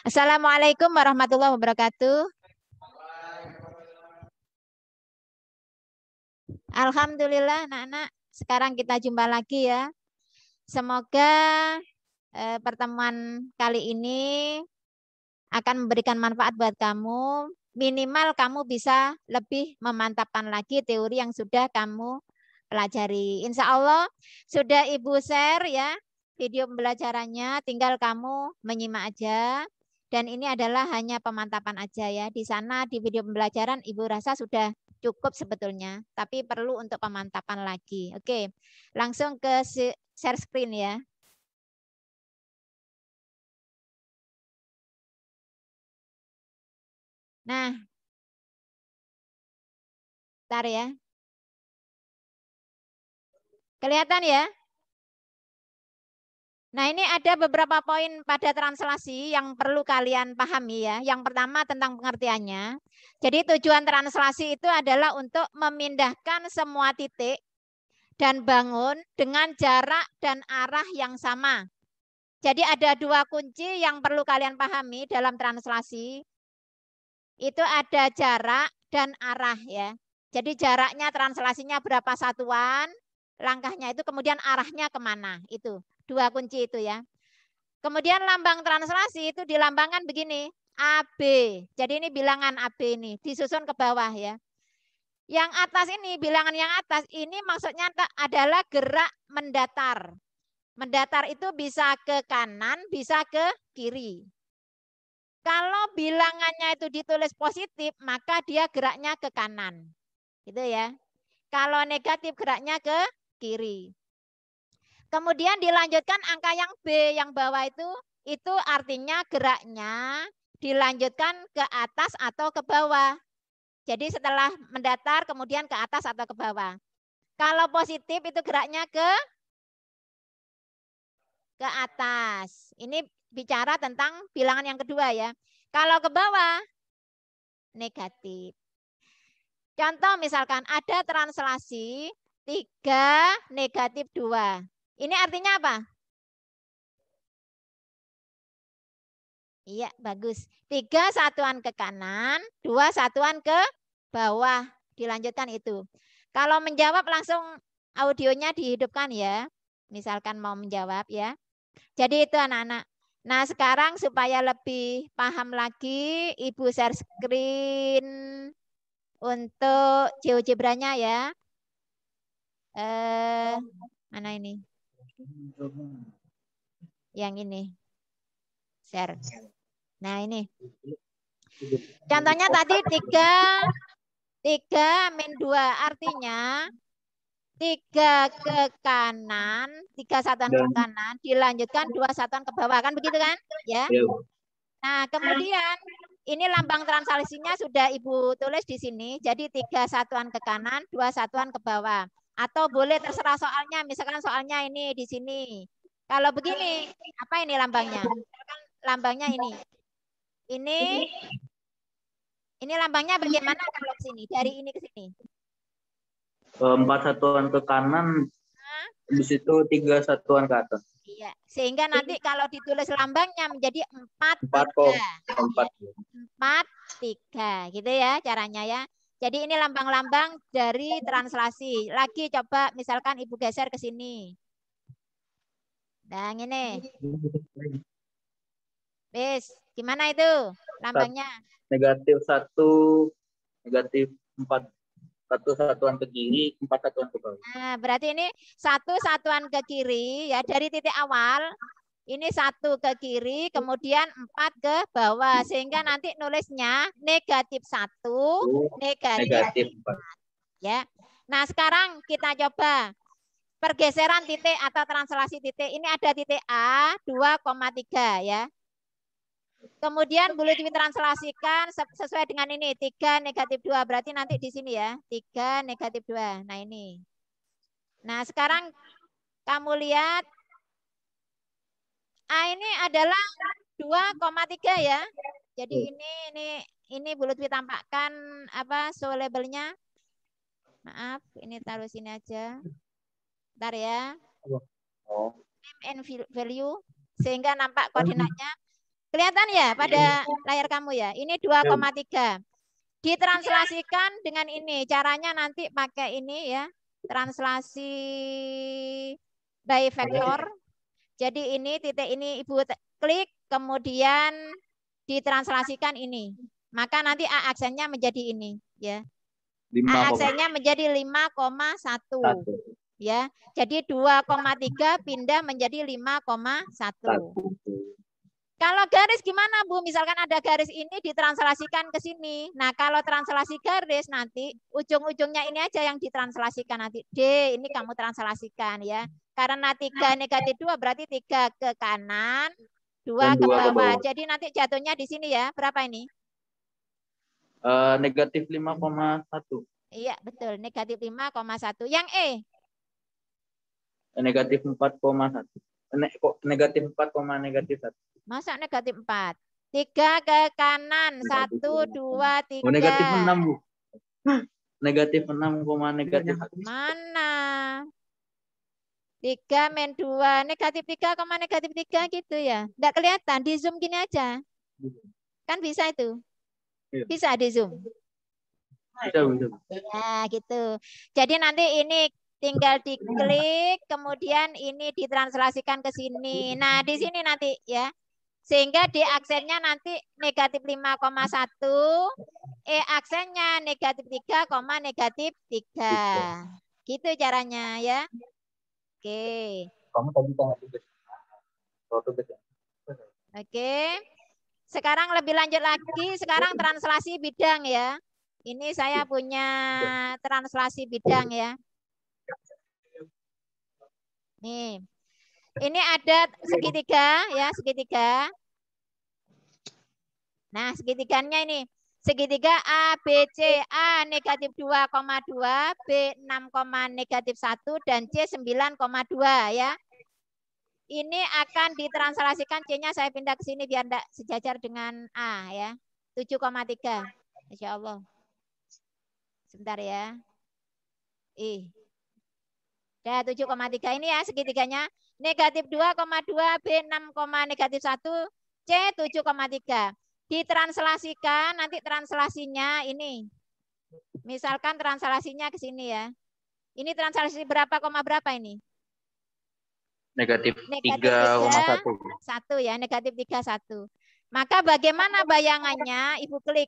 Assalamualaikum warahmatullahi wabarakatuh. Alhamdulillah, anak-anak. Sekarang kita jumpa lagi ya. Semoga pertemuan kali ini akan memberikan manfaat buat kamu. Minimal kamu bisa lebih memantapkan lagi teori yang sudah kamu pelajari. Insya Allah sudah Ibu share ya video pembelajarannya. Tinggal kamu menyimak aja. Dan ini adalah hanya pemantapan aja ya. Di sana di video pembelajaran Ibu rasa sudah cukup sebetulnya. Tapi perlu untuk pemantapan lagi. Oke, langsung ke share screen ya. Nah, bentar ya. Kelihatan ya? Nah, ini ada beberapa poin pada translasi yang perlu kalian pahami ya. Yang pertama tentang pengertiannya. Jadi tujuan translasi itu adalah untuk memindahkan semua titik dan bangun dengan jarak dan arah yang sama. Jadi ada dua kunci yang perlu kalian pahami dalam translasi. Itu ada jarak dan arah ya. Jadi jaraknya translasinya berapa satuan, langkahnya itu kemudian arahnya kemana. Itu dua kunci itu ya. Kemudian lambang translasi itu dilambangkan begini, AB. Jadi ini bilangan AB ini disusun ke bawah ya. Yang atas ini, bilangan yang atas ini maksudnya adalah gerak mendatar. Mendatar itu bisa ke kanan, bisa ke kiri. Kalau bilangannya itu ditulis positif, maka dia geraknya ke kanan. Gitu ya. Kalau negatif geraknya ke kiri. Kemudian dilanjutkan angka yang B yang bawah itu artinya geraknya dilanjutkan ke atas atau ke bawah. Jadi setelah mendatar kemudian ke atas atau ke bawah. Kalau positif itu geraknya ke atas. Ini bicara tentang bilangan yang kedua ya. Kalau ke bawah negatif. Contoh misalkan ada translasi 3 negatif 2. Ini artinya apa? Iya, bagus. 3 satuan ke kanan, 2 satuan ke bawah. Dilanjutkan itu. Kalau menjawab langsung audionya dihidupkan ya. Misalkan mau menjawab ya. Jadi itu anak-anak. Nah sekarang supaya lebih paham lagi, Ibu share screen untuk GeoGebra-nya ya. Mana ini? Yang ini. Share. Nah ini. Contohnya tadi 3 min 2 artinya 3 ke kanan, 3 satuan ke kanan, dilanjutkan 2 satuan ke bawah. Kan begitu kan? Ya. Nah, kemudian ini lambang translasinya sudah Ibu tulis di sini. Jadi 3 satuan ke kanan, 2 satuan ke bawah. Atau boleh terserah soalnya, misalkan soalnya ini di sini. Kalau begini, apa ini lambangnya? Misalkan lambangnya ini. Ini lambangnya bagaimana kalau ke sini? Dari ini ke sini. 4 satuan ke kanan, habis itu 3 satuan ke atas. Iya, sehingga nanti kalau ditulis lambangnya menjadi 4, 3, gitu ya caranya ya. Jadi ini lambang-lambang dari translasi. Lagi coba misalkan Ibu geser ke sini. Nah, ini. Bis, gimana itu lambangnya? Negatif 1, negatif 4. 1 satuan ke kiri, 4 satuan ke bawah. Nah, berarti ini 1 satuan ke kiri ya dari titik awal. Ini 1 ke kiri, kemudian 4 ke bawah. Sehingga nanti nulisnya negatif 1, negatif 4. Ya. Nah, sekarang kita coba pergeseran titik atau translasi titik. Ini ada titik A 2,3 ya. Kemudian boleh ditranslasikan sesuai dengan ini. 3 negatif 2. Berarti nanti di sini ya. 3 negatif 2. Nah ini. Nah sekarang kamu lihat. A ini adalah 2,3 ya. Jadi ini boleh ditampakkan apa show labelnya. Maaf, ini taruh sini aja. Bentar ya. Name and value. Sehingga nampak koordinatnya. Kelihatan ya pada layar kamu ya. Ini 2,3. Ditranslasikan dengan ini. Caranya nanti pakai ini ya. Translasi bivektor. Jadi ini titik ini Ibu klik, kemudian ditranslasikan ini. Maka nanti A aksennya menjadi ini ya. A aksennya menjadi 5,1 ya. Jadi 2,3 pindah menjadi 5,1. Kalau garis gimana Bu? Misalkan ada garis ini ditranslasikan ke sini. Nah kalau translasi garis nanti ujung-ujungnya ini aja yang ditranslasikan nanti. D ini kamu translasikan ya. Karena 3 negatif 2 berarti 3 ke kanan, 2 ke bawah. Jadi nanti jatuhnya di sini ya. Berapa ini? Negatif 5,1. Iya betul. Negatif 5,1. Yang E? Negatif 4,1. Negatif 4, negatif 1. Masa negatif 4? 3 ke kanan. 1, 2, 3. Oh, negatif 6, Bu. Negatif 6, negatif 1. Mana? 3 min 2. Negatif 3, negatif 3 gitu ya. Nggak kelihatan. Di zoom gini aja. Kan bisa itu. Bisa di zoom. Bisa. Ya gitu. Jadi nanti ini tinggal diklik, kemudian ini ditranslasikan ke sini. Nah di sini nanti ya. Sehingga di aksennya nanti negatif 5,1, E aksennya negatif 3, negatif 3. Gitu caranya ya. Oke. Kamu tadi tanya tugas. Oke. Sekarang lebih lanjut lagi, sekarang translasi bidang ya. Ini saya punya translasi bidang ya. Nih. Ini ada segitiga ya, segitiga. Nah, segitiganya ini. Segitiga A, B, C, A negatif 2,2, B 6, negatif 1, dan C 9,2 ya. Ini akan ditranslasikan C-nya saya pindah ke sini biar tidak sejajar dengan A ya. 7,3. Insya Allah. Sebentar ya. Udah 7,3 ini ya segitiganya. Negatif 2,2, B 6, negatif 1, C 7,3. Ditranslasikan, nanti translasinya ini. Misalkan translasinya ke sini ya. Ini translasi berapa, berapa ini? Negatif 3,1. Ya, negatif 3,1. Maka bagaimana bayangannya? Ibu klik.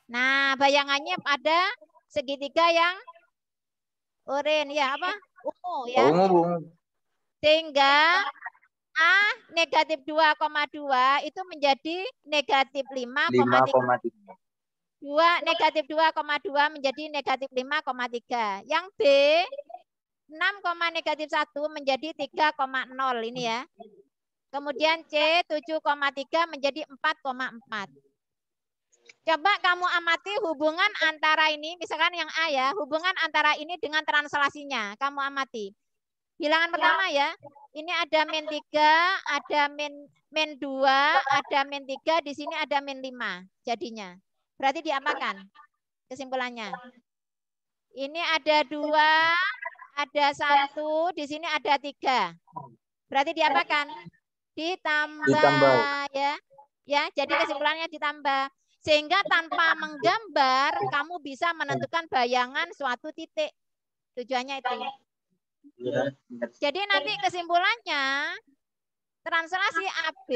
Nah, bayangannya ada segitiga yang oranye ya, apa? Ungu ya. Ungu. Sehingga A negatif 2,2 itu menjadi negatif 5,3. 2 negatif 2,2 menjadi negatif 5,3. Yang B 6, negatif 1 menjadi 3,0 ini ya. Kemudian C 7,3 menjadi 4,4. Coba kamu amati hubungan antara ini, misalkan yang A ya, hubungan antara ini dengan translasinya. Kamu amati. Bilangan pertama ya, ini ada min 3, ada min 2, ada min 3, di sini ada min 5 jadinya. Berarti diapakan kesimpulannya? Ini ada 2, ada 1, di sini ada 3. Berarti diapakan? Ditambah ya. Ya, jadi kesimpulannya ditambah. Sehingga tanpa menggambar, kamu bisa menentukan bayangan suatu titik. Tujuannya itu. Jadi nanti kesimpulannya, translasi AB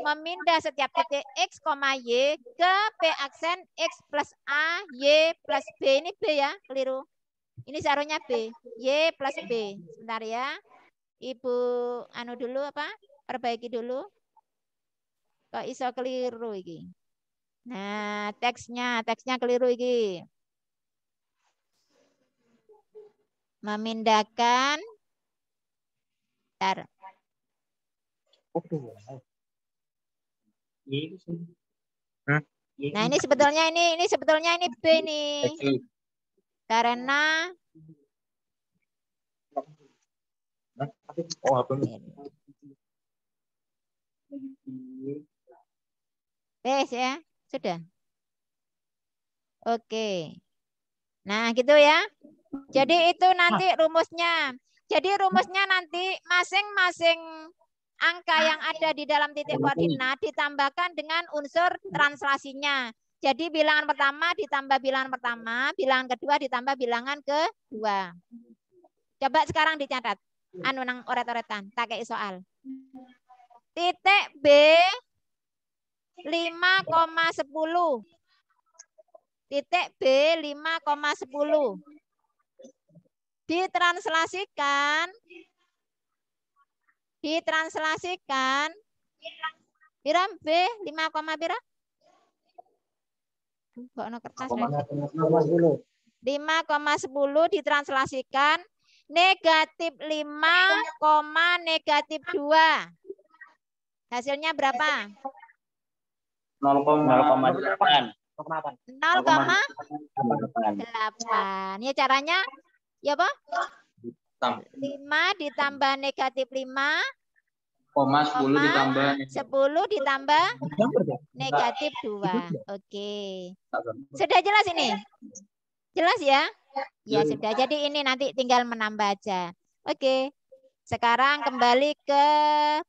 memindah setiap titik X, Y ke P aksen X plus A, Y plus B. Ini B ya, keliru. Ini seharusnya B. Y plus B. Sebentar ya. Ibu anu dulu apa? Perbaiki dulu. Kok iso keliru iki. Nah, teksnya keliru iki. Memindahkan Nah, ini sebetulnya ini B nih. Karena ya, sudah. Oke. Nah, gitu ya. Jadi itu nanti rumusnya. Jadi rumusnya nanti masing-masing angka yang ada di dalam titik koordinat ditambahkan dengan unsur translasinya. Jadi bilangan pertama ditambah bilangan pertama, bilangan kedua ditambah bilangan kedua. Coba sekarang dicatat. Anu nang oret-oretan, tak kayak soal. Titik B 5,10. Titik B 5,10. Ditranslasikan pira B 5, pira? Kok ono kertas 5,10 ditranslasikan negatif 5, negatif 2. Hasilnya berapa? 0,8. 0,8. Ya caranya ya apa? 5 ditambah negatif 5, 10 ditambah 10 ditambah negatif 2. Oke. Sudah jelas ini? Jelas ya? Ya sudah. Jadi ini nanti tinggal menambah aja. Oke. Sekarang kembali ke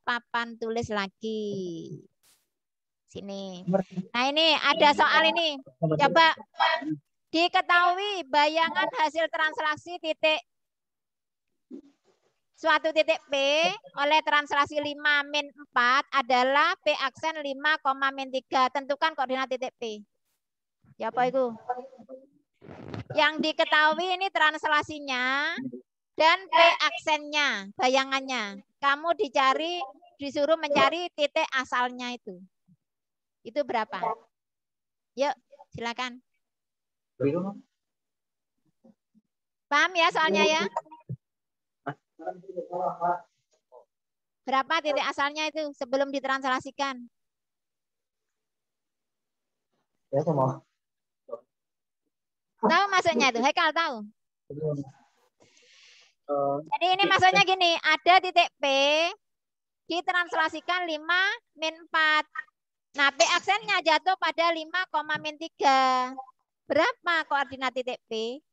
papan tulis lagi. Sini. Nah ini ada soal ini. Coba diketahui bayangan hasil transaksi titik suatu titik P oleh translasi 5 min 4 adalah P aksen 5, min 3. Tentukan koordinat titik P. Ya apa itu? Yang diketahui ini translasinya dan P aksennya, bayangannya. Kamu disuruh mencari titik asalnya itu. Itu berapa? Yuk, silakan. Paham ya soalnya ya? Berapa titik asalnya itu sebelum ditranslasikan? Ya, sama. Tahu maksudnya itu? Haikal tahu? Jadi ini maksudnya gini, ada titik P ditranslasikan 5 min 4. Nah, P aksennya jatuh pada 5, min 3. Berapa koordinat titik P?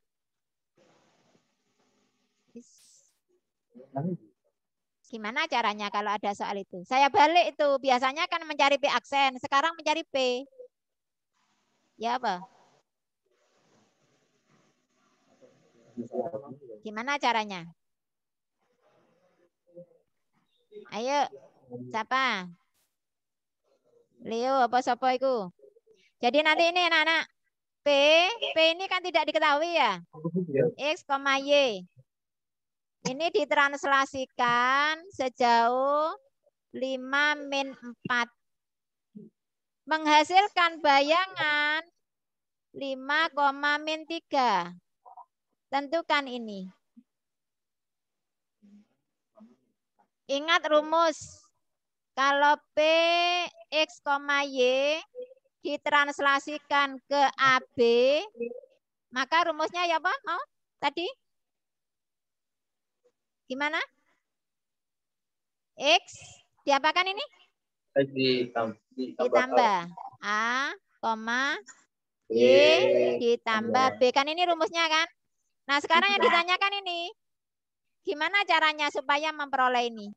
Gimana caranya kalau ada soal itu? Saya balik itu. Biasanya kan mencari P aksen. Sekarang mencari P. Ya apa? Gimana caranya? Ayo. Siapa? Leo apa siapa itu? Jadi nanti ini anak-anak. P ini kan tidak diketahui ya. X, Y. Ini ditranslasikan sejauh 5 min 4. Menghasilkan bayangan 5, min 3. Tentukan ini. Ingat rumus. Kalau P, X, Y ditranslasikan ke AB, maka rumusnya ya apa? Mau tadi? Gimana? X diapakan ini? Ditambah A, Y ditambah B. Kan ini rumusnya kan? Nah sekarang yang ditanyakan ini. Gimana caranya supaya memperoleh ini?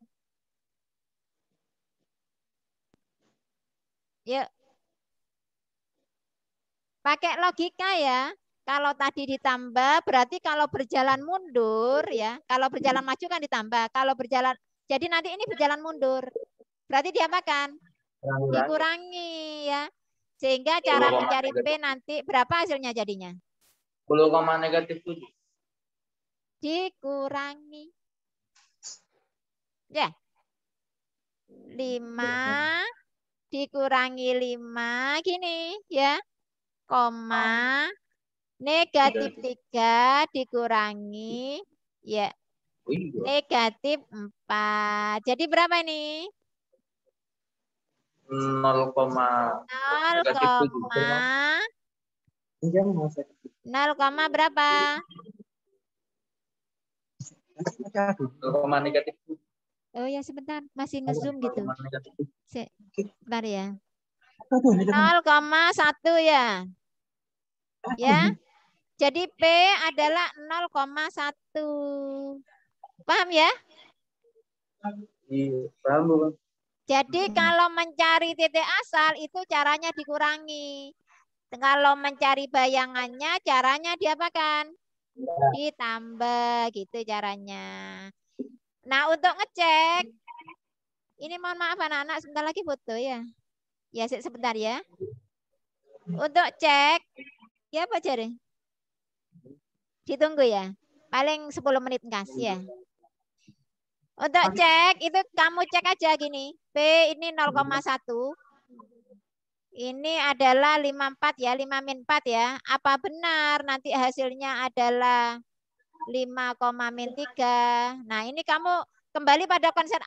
Yuk. Pakai logika ya. Kalau tadi ditambah, berarti kalau berjalan mundur ya. Kalau berjalan maju kan ditambah. Kalau berjalan, jadi nanti ini berjalan mundur. Berarti diapakan? Dikurangi ya. Sehingga cara mencari P nanti berapa hasilnya jadinya? 10, negatif 7. Dikurangi. Ya. 5 dikurangi 5 gini ya. Koma negatif 3 dikurangi ya negatif 4. Jadi berapa ini? 0, negatif 0, berapa? 0, negatif 7. Oh ya sebentar, masih nge-zoom gitu. Sebentar ya. 0,1 ya. Ya. Jadi P adalah 0,1. Paham ya? Jadi kalau mencari titik asal itu caranya dikurangi. Kalau mencari bayangannya caranya diapakan? Ditambah gitu caranya. Nah, untuk ngecek ini mohon maaf anak-anak sebentar lagi foto ya. Ya sebentar ya. Untuk cek ya apa jari? Ditunggu ya. Paling 10 menit kasih ya. Untuk cek itu kamu cek aja gini. P ini 0,1. Ini adalah 54 ya, 5-4 ya. Apa benar nanti hasilnya adalah 5,-3? Nah, ini kamu kembali pada konsep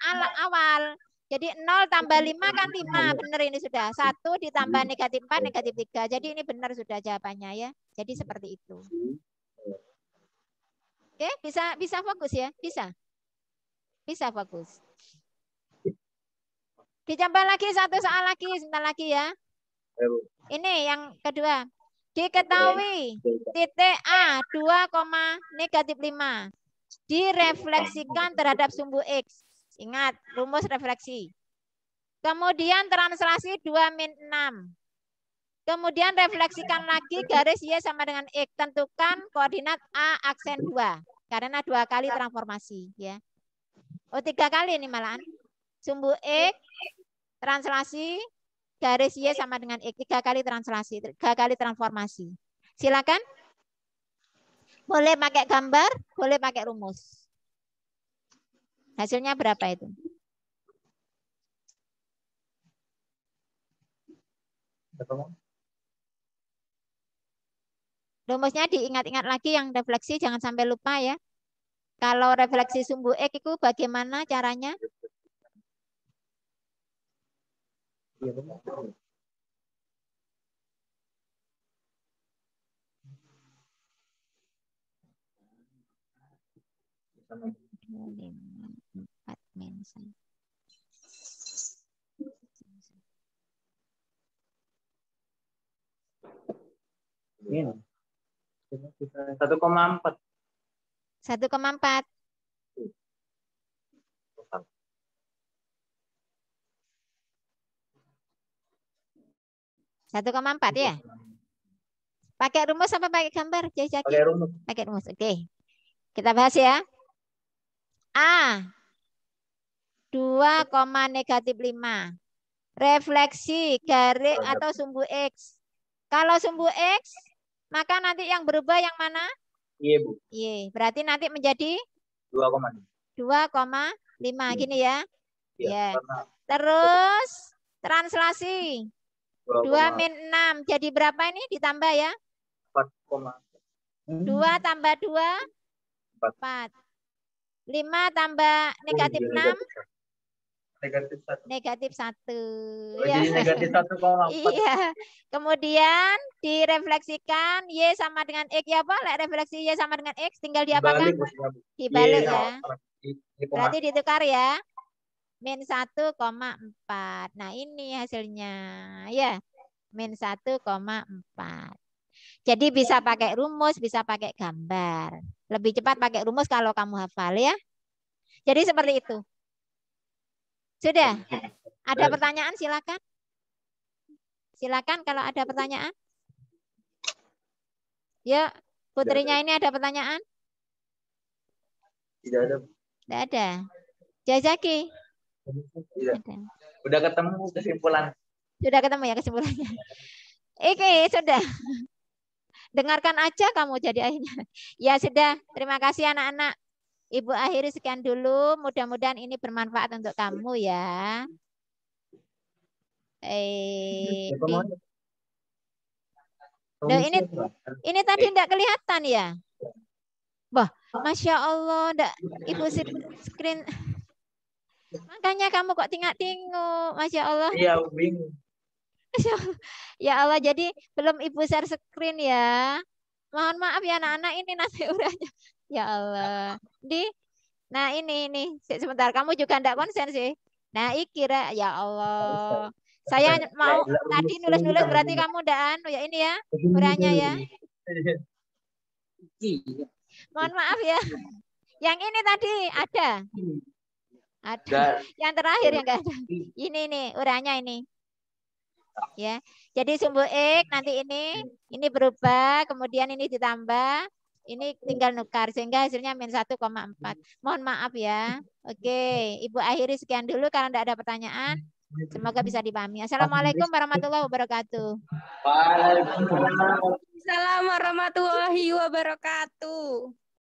awal. Jadi 0 tambah 5 kan 5. Benar ini sudah. 1 ditambah negatif 4, negatif 3. Jadi ini benar sudah jawabannya ya. Jadi seperti itu. Oke, bisa fokus ya? Bisa fokus. Dicoba lagi satu soal lagi, sebentar lagi ya. Ini yang kedua. Diketahui titik A 2,-5 direfleksikan terhadap sumbu X. Ingat, rumus refleksi. Kemudian translasi 2-6. Kemudian refleksikan lagi garis Y sama dengan X. Tentukan koordinat A aksen 2. Karena 2 kali transformasi. Ya. Oh 3 kali ini malahan. Sumbu X, translasi, garis Y sama dengan X. 3 kali translasi, 3 kali transformasi. Silakan. Boleh pakai gambar, boleh pakai rumus. Hasilnya berapa itu? Rumusnya diingat-ingat lagi yang refleksi, jangan sampai lupa ya. Kalau refleksi sumbu X itu bagaimana caranya? Ini 1,4. 1,4. 1,4 ya? Pakai rumus apa pakai gambar? Pakai rumus. Pakai rumus. Oke. Kita bahas ya. A 2,-5. Refleksi garis atau sumbu X. Kalau sumbu X, maka nanti yang berubah yang mana? Iya, Bu. Y. Berarti nanti menjadi 2,5 gini ya. Ya. Terus translasi 2-6 jadi berapa ini ditambah ya? 2 tambah 2 4. 5 tambah negatif 6 negatif 1. Oh, ya. Jadi negatif 1,4. Iya. Kemudian direfleksikan Y sama dengan X ya Pak. Refleksi Y sama dengan X tinggal diapakan? Dibalik ya. Berarti ditukar ya. Min 1,4. Nah ini hasilnya. Ya. Min 1,4. Jadi bisa pakai rumus, bisa pakai gambar. Lebih cepat pakai rumus kalau kamu hafal ya. Jadi seperti itu. Sudah? Ada pertanyaan silakan. Silakan kalau ada pertanyaan. Ya, putrinya ini ada pertanyaan? Tidak ada. Tidak ada. Jazaki. Tidak. Udah ketemu kesimpulan. Sudah ketemu ya kesimpulannya. Oke, sudah. Dengarkan aja kamu jadi akhirnya. Ya sudah, terima kasih anak-anak. Ibu akhiri sekian dulu. Mudah-mudahan ini bermanfaat untuk kamu ya. Ini tadi tidak kelihatan ya? Wah, Masya Allah, enggak, Ibu screen. Makanya kamu kok tinggal-tinggal, Masya Allah. Iya, bingung. Ya Allah, jadi belum Ibu share screen ya. Mohon maaf ya anak-anak, ini nanti uranya. Ya Allah. Nah ini sebentar, kamu juga enggak konsen sih. Nah, kira ya Allah. Saya mau tadi nulis-nulis berarti kamu udah ya ini ya, uranya ya. Mohon maaf ya. Yang ini tadi ada. Ada. Yang terakhir yang enggak ada. Ini nih, uranya ini. Ya. Jadi sumbu X nanti ini berubah, kemudian ini ditambah, ini tinggal nukar sehingga hasilnya min 1,4. Mohon maaf ya. Oke, Ibu akhiri sekian dulu karena tidak ada pertanyaan. Semoga bisa dipahami. Assalamualaikum warahmatullahi wabarakatuh. Waalaikumsalam. Assalamualaikum warahmatullahi wabarakatuh.